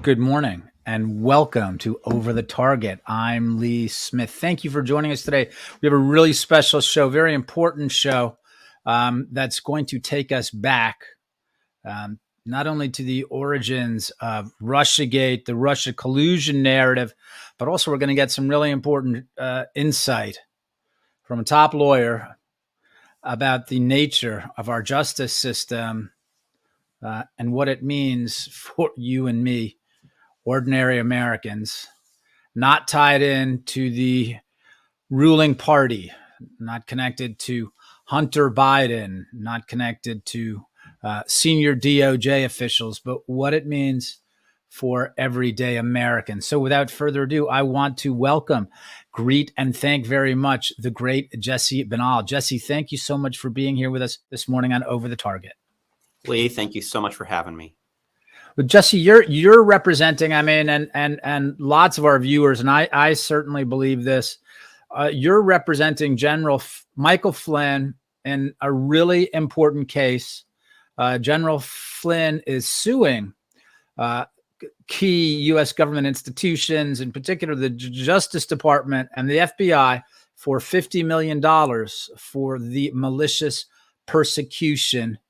Good morning and welcome to Over the Target. I'm Lee Smith. Thank you for joining us today. We have a really special show, very important show that's going to take us back not only to the origins of Russiagate, the Russia collusion narrative, but also we're going to get some really important insight from a top lawyer about the nature of our justice system and what it means for you and me, ordinary Americans, not tied in to the ruling party, not connected to Hunter Biden, not connected to senior DOJ officials, but what it means for everyday Americans. So without further ado, I want to welcome, greet, and thank very much the great Jesse Binnall. Jesse, thank you so much for being here with us this morning on Over the Target. Lee, thank you so much for having me. But Jesse, you're representing, and lots of our viewers, and I certainly believe this, you're representing General Michael Flynn in a really important case. General Flynn is suing key U.S. government institutions, in particular the Justice Department and the FBI, for $50 million for the malicious persecution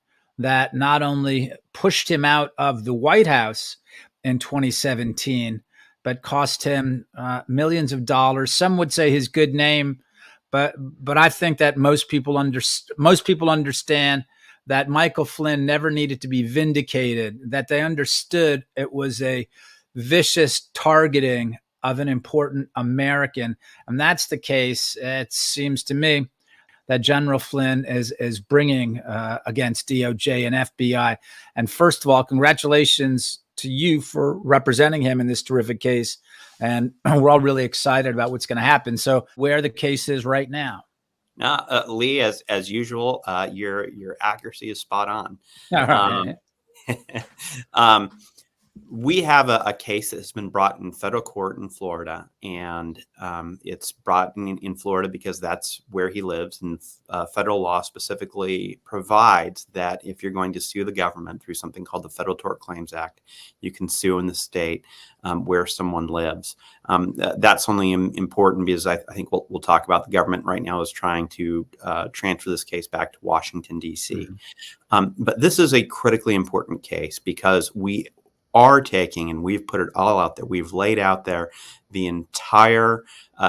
that not only pushed him out of the White House in 2017, but cost him millions of dollars. Some would say his good name, but I think that most people understand that Michael Flynn never needed to be vindicated, that they understood it was a vicious targeting of an important American. And that's the case, it seems to me, that General Flynn is bringing against DOJ and FBI. And first of all, congratulations to you for representing him in this terrific case. And we're all really excited about what's going to happen. So where the case is right now. Lee, as usual, your accuracy is spot on. All right. We have a case that has been brought in federal court in Florida, and it's brought in Florida because that's where he lives. And federal law specifically provides that if you're going to sue the government through something called the Federal Tort Claims Act, you can sue in the state where someone lives. That's only important because I think we'll talk about the government right now is trying to transfer this case back to Washington, D.C. Mm-hmm. But this is a critically important case because we are taking, and we've put it all out there, we've laid out there the entire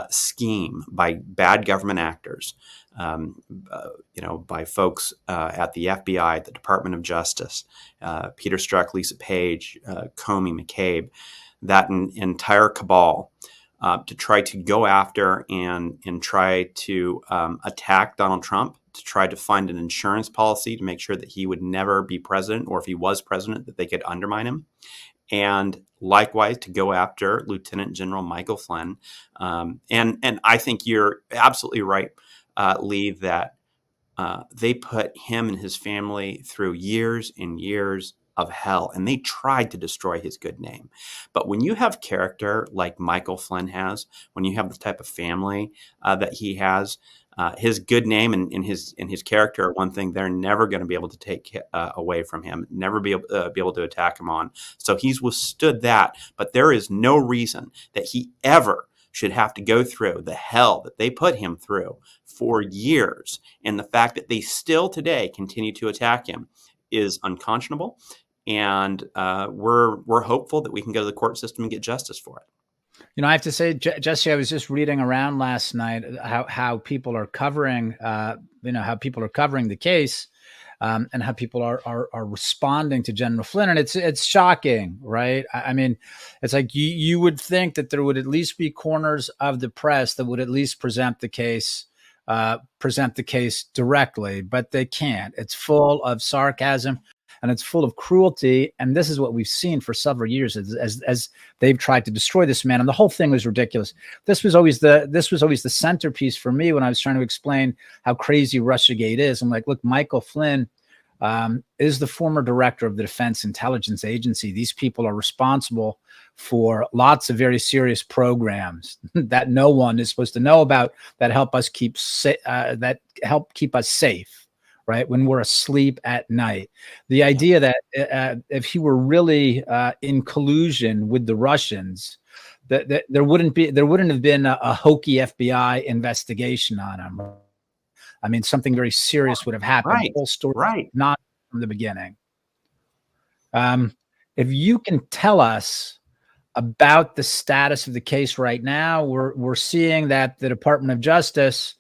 scheme by bad government actors, by folks at the FBI, the Department of Justice, Peter Strzok, Lisa Page, Comey, McCabe, that entire cabal to try to go after and try to attack Donald Trump, to try to find an insurance policy to make sure that he would never be president, or if he was president, that they could undermine him. And likewise, to go after Lieutenant General Michael Flynn. And I think you're absolutely right, Lee, that they put him and his family through years and years of hell, and they tried to destroy his good name. But when you have character like Michael Flynn has, when you have the type of family that he has, his good name and his character are one thing they're never going to be able to take away from him, never be able to attack him on. So he's withstood that, but there is no reason that he ever should have to go through the hell that they put him through for years. And the fact that they still today continue to attack him is unconscionable. And we're hopeful that we can go to the court system and get justice for it. You know, I have to say, Jesse, I was just reading around last night how people are covering, how people are covering the case, and how people are responding to General Flynn, and it's shocking, right? I mean, it's like you would think that there would at least be corners of the press that would at least present the case directly, but they can't. It's full of sarcasm. And it's full of cruelty. And this is what we've seen for several years as they've tried to destroy this man. And the whole thing was ridiculous. This was always the centerpiece for me when I was trying to explain how crazy Russiagate is. I'm like, look, Michael Flynn is the former director of the Defense Intelligence Agency. These people are responsible for lots of very serious programs that no one is supposed to know about that help us keep us safe. right? When we're asleep at night. The idea that if he were really in collusion with the Russians, that there wouldn't have been a hokey FBI investigation on him. I mean, something very serious would have happened. Right. The whole story, Right. not from the beginning. If you can tell us about the status of the case right now, we're seeing that the Department of Justice,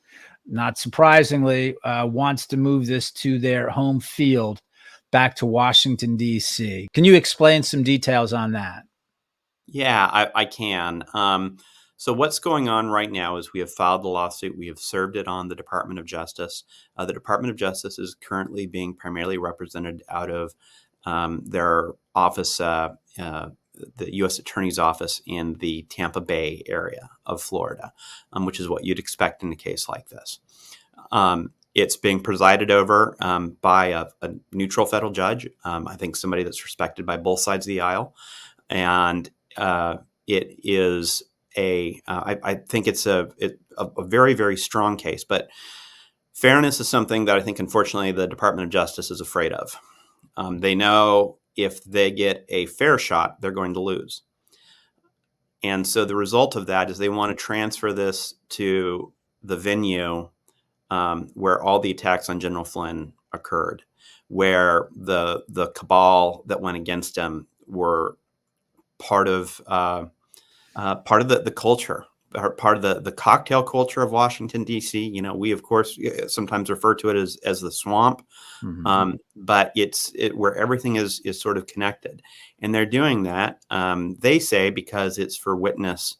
not surprisingly, wants to move this to their home field, back to Washington, D.C. Can you explain some details on that? Yeah, I can. So what's going on right now is we have filed the lawsuit. We have served it on the Department of Justice. The Department of Justice is currently being primarily represented out of their office, the U.S. Attorney's Office in the Tampa Bay area of Florida, which is what you'd expect in a case like this. It's being presided over by a neutral federal judge, I think somebody that's respected by both sides of the aisle. And it is I think it's a very, very strong case. But fairness is something that I think, unfortunately, the Department of Justice is afraid of. They know if they get a fair shot, they're going to lose. And so the result of that is they want to transfer this to the venue where all the attacks on General Flynn occurred, where the cabal that went against him were part of the culture, or part of the cocktail culture of Washington, D.C. You know, we of course sometimes refer to it as the swamp, but it's where everything is sort of connected, and they're doing that. They say because it's for witness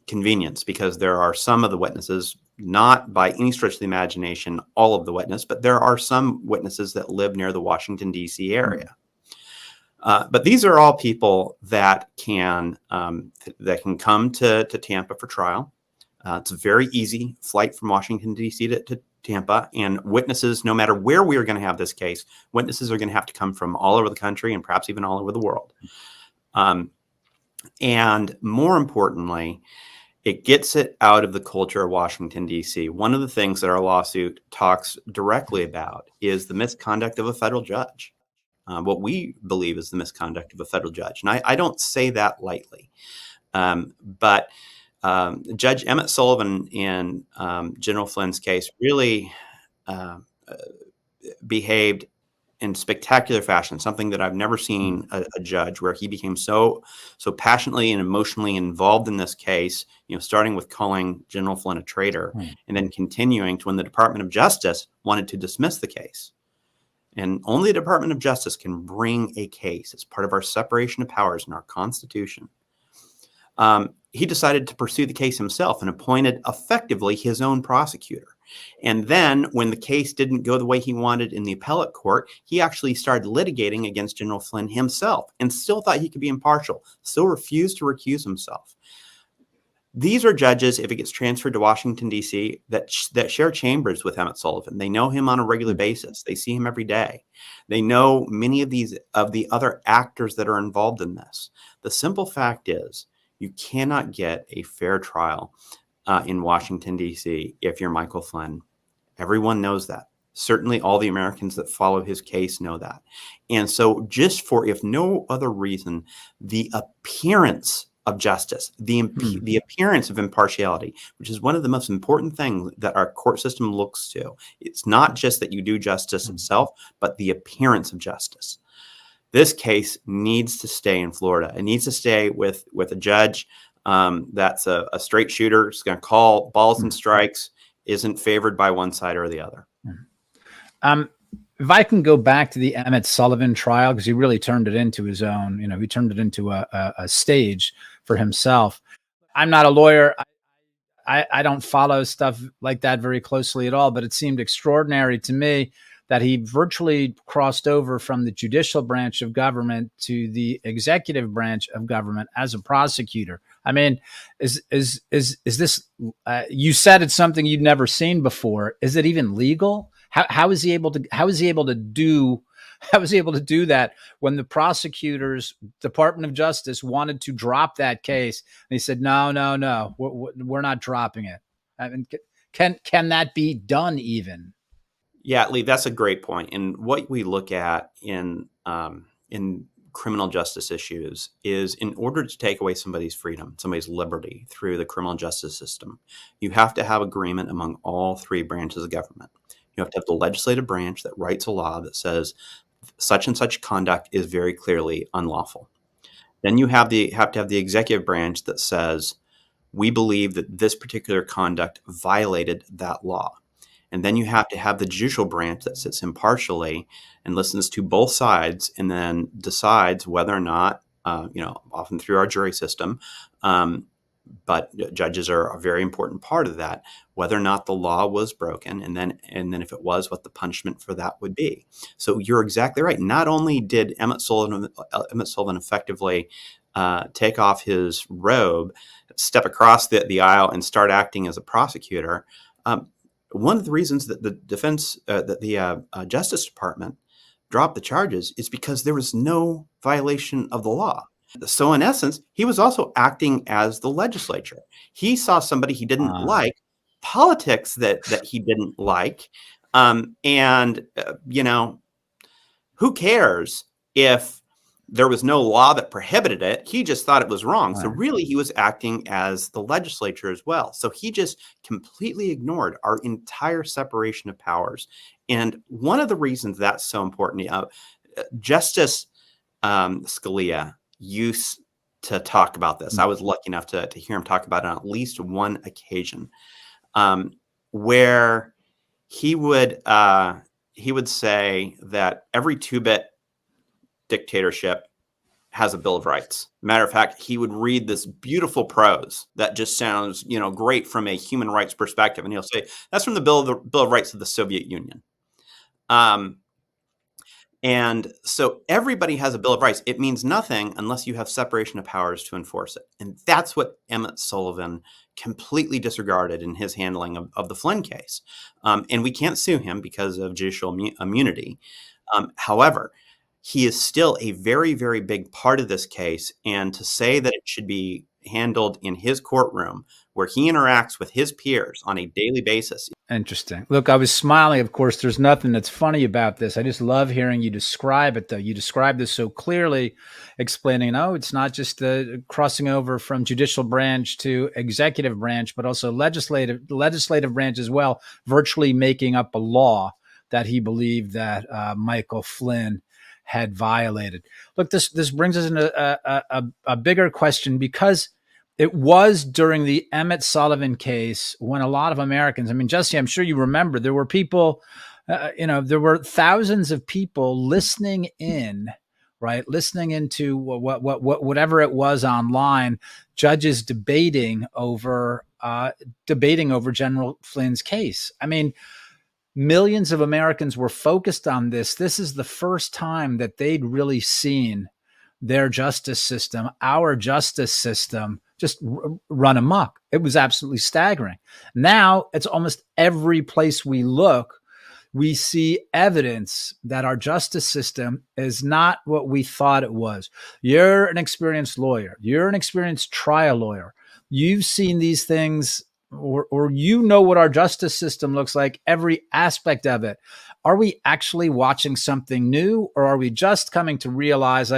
convenience, because there are some of the witnesses, not by any stretch of the imagination all of the witness, but there are some witnesses that live near the Washington, D.C. area. But these are all people that can come to Tampa for trial. It's a very easy flight from Washington, D.C. to Tampa, and witnesses, no matter where we are going to have this case, witnesses are going to have to come from all over the country and perhaps even all over the world. And more importantly, it gets it out of the culture of Washington, D.C. One of the things that our lawsuit talks directly about is the misconduct of a federal judge. What we believe is the misconduct of a federal judge. And I don't say that lightly. But Judge Emmet Sullivan in General Flynn's case really behaved in spectacular fashion, something that I've never seen a judge, where he became so passionately and emotionally involved in this case, you know, starting with calling General Flynn a traitor and then continuing to when the Department of Justice wanted to dismiss the case. And only the Department of Justice can bring a case. It's part of our separation of powers in our Constitution. He decided to pursue the case himself and appointed effectively his own prosecutor. And then when the case didn't go the way he wanted in the appellate court, he actually started litigating against General Flynn himself and still thought he could be impartial, still refused to recuse himself. These are judges, if it gets transferred to Washington, D.C., that share chambers with Emmet Sullivan. They know him on a regular basis. They see him every day. They know many of the other actors that are involved in this. The simple fact is, you cannot get a fair trial in Washington, D.C. if you're Michael Flynn. Everyone knows that. Certainly all the Americans that follow his case know that. And so just for, if no other reason, the appearance of justice, the appearance of impartiality, which is one of the most important things that our court system looks to. It's not just that you do justice itself, but the appearance of justice. This case needs to stay in Florida. It needs to stay with a judge that's a straight shooter, is going to call balls and strikes, isn't favored by one side or the other. If I can go back to the Emmet Sullivan trial, because he really turned it into his own, you know, he turned it into a stage for himself. I'm not a lawyer. I don't follow stuff like that very closely at all, but it seemed extraordinary to me that he virtually crossed over from the judicial branch of government to the executive branch of government as a prosecutor. I mean, is this, you said it's something you'd never seen before. Is it even legal? How is he able to do that when the prosecutors, Department of Justice, wanted to drop that case? And he said, no, we're not dropping it. I mean, can that be done even? Yeah, Lee, that's a great point. And what we look at in criminal justice issues is, in order to take away somebody's freedom, somebody's liberty through the criminal justice system, you have to have agreement among all three branches of government. You have to have the legislative branch that writes a law that says such and such conduct is very clearly unlawful. Then you have to have the executive branch that says we believe that this particular conduct violated that law. And then you have to have the judicial branch that sits impartially and listens to both sides and then decides whether or not, often through our jury system, but judges are a very important part of that, whether or not the law was broken, and then if it was, what the punishment for that would be. So you're exactly right. Not only did Emmet Sullivan effectively take off his robe, step across the aisle, and start acting as a prosecutor. One of the reasons that the Justice Department dropped the charges is because there was no violation of the law. So in essence, he was also acting as the legislature. He saw somebody he didn't like, politics that he didn't like, who cares if there was no law that prohibited it? He just thought it was wrong. Right. So really, he was acting as the legislature as well. So he just completely ignored our entire separation of powers. And one of the reasons that's so important, Justice Scalia used to talk about this. I was lucky enough to hear him talk about it on at least one occasion, where he would say that every two-bit dictatorship has a Bill of Rights. Matter of fact, he would read this beautiful prose that just sounds, great from a human rights perspective, and he'll say that's from the Bill of Rights of the Soviet Union. And so everybody has a Bill of Rights. It means nothing unless you have separation of powers to enforce it. And that's what Emmet Sullivan completely disregarded in his handling of the Flynn case. And we can't sue him because of judicial immunity. However, he is still a very, very big part of this case. And to say that it should be handled in his courtroom where he interacts with his peers on a daily basis. Interesting. Look, I was smiling. Of course, there's nothing that's funny about this. I just love hearing you describe it, though. You describe this so clearly, explaining, it's not just the crossing over from judicial branch to executive branch, but also legislative branch as well, virtually making up a law that he believed that Michael Flynn had violated. Look, this brings us into a bigger question, because it was during the Emmet Sullivan case when a lot of Americans, Jesse, I'm sure you remember, there were people, there were thousands of people listening in, right? Listening into whatever it was online, judges debating over General Flynn's case. Millions of Americans were focused on this. This is the first time that they'd really seen their justice system, our justice system, just run amok. It was absolutely staggering. Now it's almost every place we look, we see evidence that our justice system is not what we thought it was. You're an experienced lawyer. You're an experienced trial lawyer. You've seen these things, or what our justice system looks like, every aspect of it. Are we actually watching something new, or are we just coming to realize,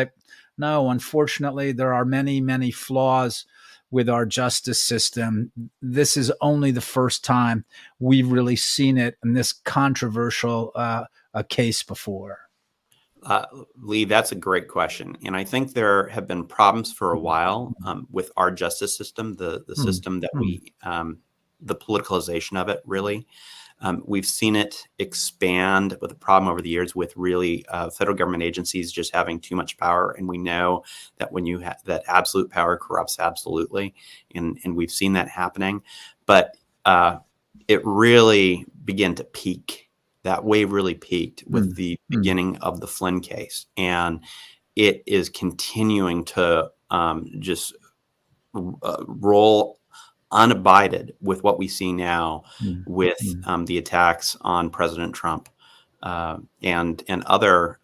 no, unfortunately, there are many, many flaws with our justice system. This is only the first time we've really seen it in this controversial a case before? Lee, that's a great question. And I think there have been problems for a while with our justice system, the system that the politicalization of it, really. We've seen it expand with a problem over the years with really federal government agencies just having too much power. And we know that when you have that absolute power corrupts absolutely. And we've seen that happening. But it really began to peak. That wave really peaked with the beginning of the Flynn case. And it is continuing to just roll unabated with what we see now with the attacks on President Trump and other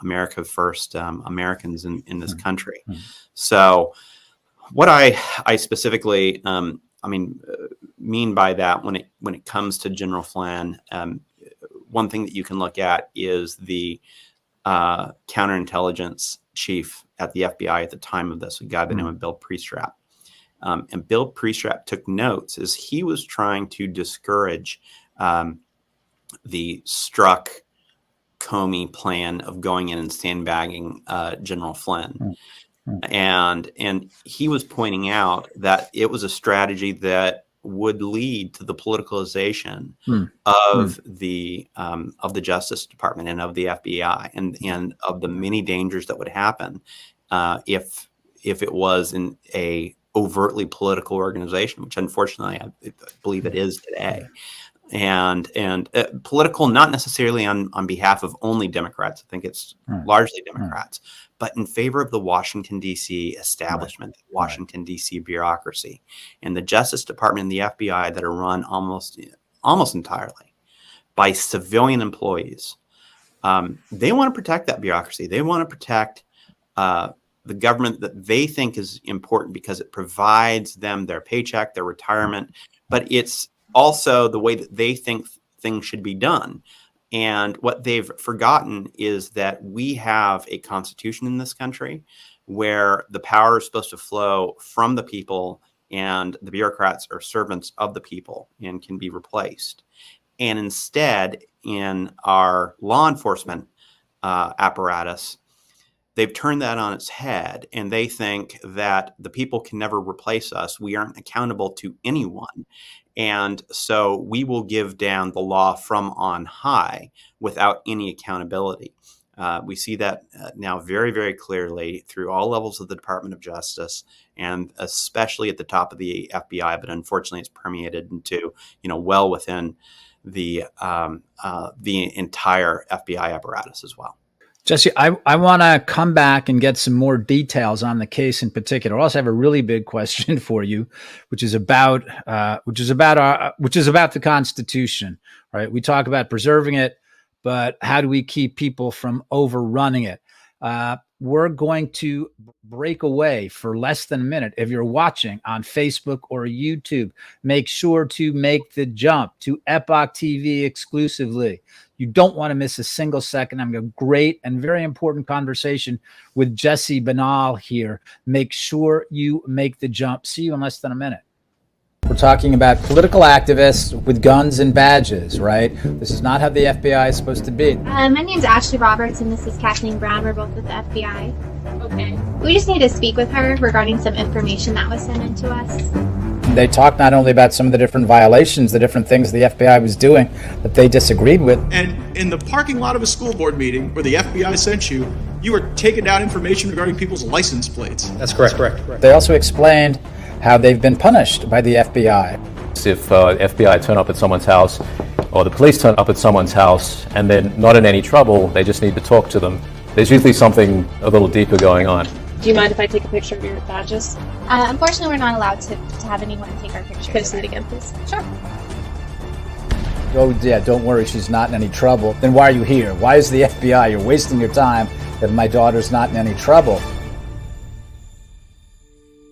America First Americans in this country. So what I specifically mean by that when it comes to General Flynn, one thing that you can look at is the counterintelligence chief at the FBI at the time of this, a guy by the name of Bill Priestrap. And Bill Priestrap took notes as he was trying to discourage the Strzok Comey plan of going in and sandbagging General Flynn. And he was pointing out that it was a strategy that would lead to the politicalization of the Justice Department and of the FBI, and of the many dangers that would happen if it was in a overtly political organization, which unfortunately I believe it is today. And political, not necessarily on behalf of only Democrats. I think it's largely Democrats, but in favor of the Washington, D.C. establishment, Washington, D.C. bureaucracy, and the Justice Department and the FBI that are run almost entirely by civilian employees. They want to protect that bureaucracy. They want to protect the government that they think is important because it provides them their paycheck, their retirement, but it's also the way that they think things should be done. And what they've forgotten is that we have a constitution in this country where the power is supposed to flow from the people, and the bureaucrats are servants of the people and can be replaced. And instead, in our law enforcement apparatus, they've turned that on its head, and they think that the people can never replace us. We aren't accountable to anyone. And so we will give down the law from on high without any accountability. We see that now very, very clearly through all levels of the Department of Justice, and especially at the top of the FBI. But unfortunately, it's permeated into, well within the entire FBI apparatus as well. Jesse, I want to come back and get some more details on the case in particular. I also have a really big question for you, which is about the Constitution. Right? We talk about preserving it, but how do we keep people from overrunning it? We're going to break away for less than a minute. If you're watching on Facebook or YouTube, make sure to make the jump to EpochTV exclusively. You don't want to miss a single second. I'm having a great and very important conversation with Jesse Binnall here. Make sure you make the jump. See you in less than a minute. We're talking about political activists with guns and badges, right? This is not how the FBI is supposed to be. My name's Ashley Roberts, and this is Kathleen Brown. We're both with the FBI. Okay. We just need to speak with her regarding some information that was sent in to us. They talked not only about some of the different violations, the different things the FBI was doing that they disagreed with. And in the parking lot of a school board meeting where the FBI sent you, you were taking down information regarding people's license plates. That's correct. Correct. They also explained how they've been punished by the FBI. If FBI turn up at someone's house, or the police turn up at someone's house, and they're not in any trouble, they just need to talk to them. There's usually something a little deeper going on. Do you mind if I take a picture of your badges? Unfortunately, we're not allowed to have anyone take our pictures. Can I see it again, please? Sure. Oh, yeah, don't worry, she's not in any trouble. Then why are you here? Why is the FBI? You're wasting your time if my daughter's not in any trouble.